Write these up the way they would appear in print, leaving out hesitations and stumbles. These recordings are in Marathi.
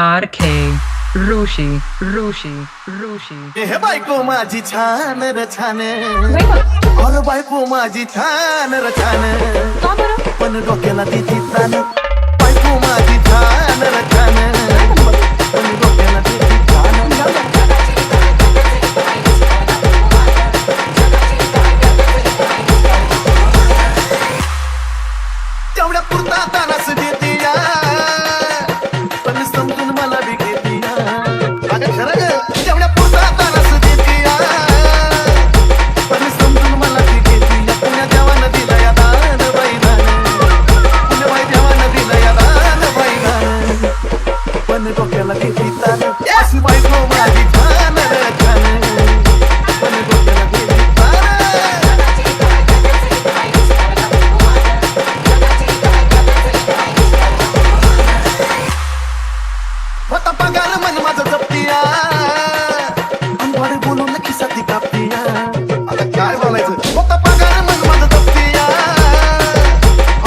RK ऋषी ऋषी ऋषी हे बायको माझी छान र छान और बायको माझी छान र छान पण डोक्याला देती तान बायको माझी छान र छान पण डोक्याला देती तान तेवढ्या पुरता तानास देते या पण समजून मला बी घेते या अगं खरं ग तेवढ्या पुरता तानास देते या पण समजून मला बी घेते या पुण्या देवानं दिलं या दान बाई दान पुण्या बाई देवानं दिलं या दान बाई दान पण डोक्याला देते तान अशी बायको माझी छान रे छान पण डोक्याला देते तान होता पगार मन माझं जपतिया अंगवाडे बोलून खिसाती कापतिया आता काय बोलायचं होता पगार मन माझं जपतिया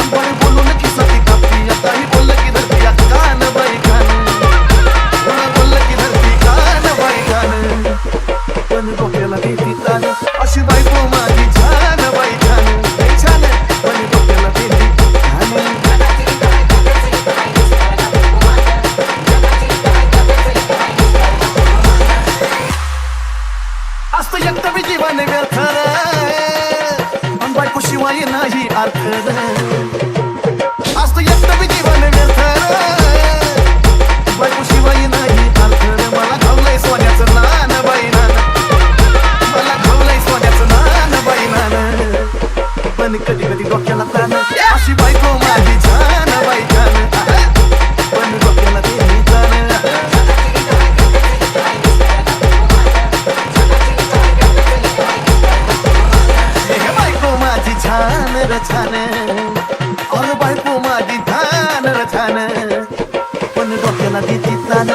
अंगवाडे बोलून खिसाती कापतिया काही बोललं की धरती कान बाई कान कोणा बोललं की धरती कान बाई कान पण डोक्याला देती तान अशी बायको माझी छान बाई छान छान पण डोक्याला देती तान असतो एकटं बी जीवन व्यर्थ अन बायको शिवाय नाही अर्थ असतो एकटं बी जीवन व्यर्थ बायको शिवाय नाही अर्थ मला घावलंय सोन्याचं नान बाई नान मला घावलंय सोन्याचं नान बाई नान पण कधी कधी डोक्याला तान अशी बायको माझी छान बाई छान पण डोक्याला देती तान माझी छान र छान और बायको माझी छान र छान पण डोक्याला देती तान